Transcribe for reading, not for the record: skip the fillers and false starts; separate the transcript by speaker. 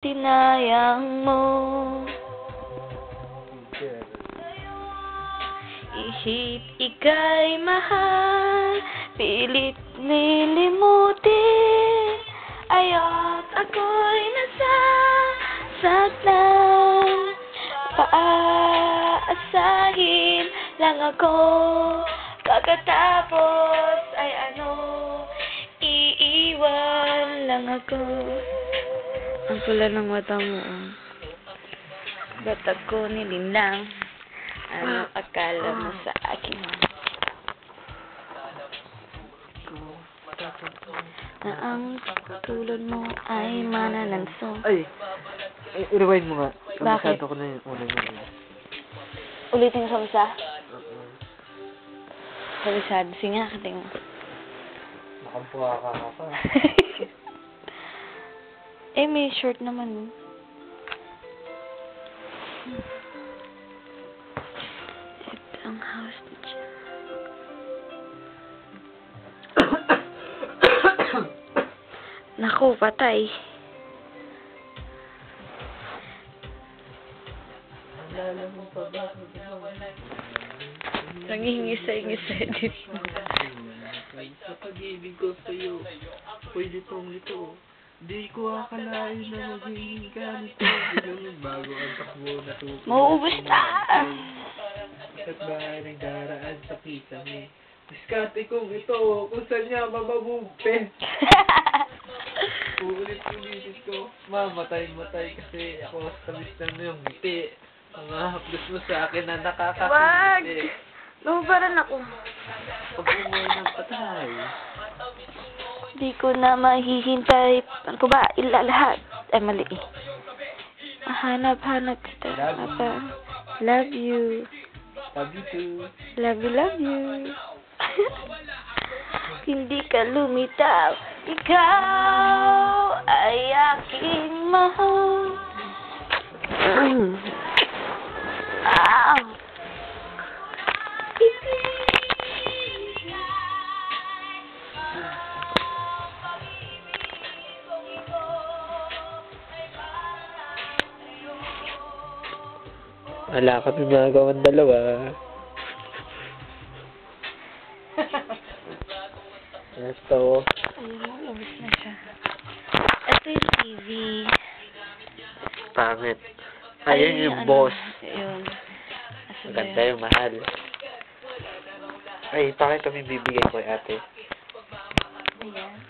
Speaker 1: Tinayang mo ihip ika'y mahal, pilit lilimutin, aya't ako'y nasasaktan. Paaasahin lang ako, pagkatapos ay iiwan lang ako. Ang pula ng mata mo, ba't ako nilinlang? Ano akala mo sa akin? Na ang tulad mo ay manananso.
Speaker 2: Ay, i-rewind mo nga.
Speaker 1: Bakit?
Speaker 2: Kabisado ko na yung una niya.
Speaker 1: Ulitin ko sa kabisado. Sige nga, kating mo.
Speaker 2: Nakampuha ka pa.
Speaker 1: Eh, may short naman. Ito ang house ni Jen. Naku, patay. Nangingisay-ngisay din.
Speaker 2: Sa pag-ibig ko sa'yo, pwede tong ito. Di ko akalain na magiging ganito. Biglang bago ang takbo na tupo.
Speaker 1: Mauubos na!
Speaker 2: At bahay nagdaraan sa kisame. Diskarte kong ito, kung saan niya mababugpe. Uulit-ulitin ko, mamatay-matay kasi ako tamis lang na yung ngiti. Ang haplos mo sa akin na
Speaker 1: Wag!
Speaker 2: nakakakiti.
Speaker 1: Lumabaran ako.
Speaker 2: Pag umuwi ng patay.
Speaker 1: Di ko na mahihintay. Ano ko ba? Ilalahat. Ay, mali eh. Hanap-hanap kita. Love you.
Speaker 2: Love you too.
Speaker 1: Love you, love you. Hindi ka lumitaw. Ikaw ay aking mahal.
Speaker 2: Wala kami magawang dalawa. Ito.
Speaker 1: Ayun mo, labas na siya. Ito yung TV.
Speaker 2: Pangit. Ayun yung boss.
Speaker 1: Ayun.
Speaker 2: Maganda yung mahal. Ay, pakita mo yung bibigay ko ate.
Speaker 1: Ayan.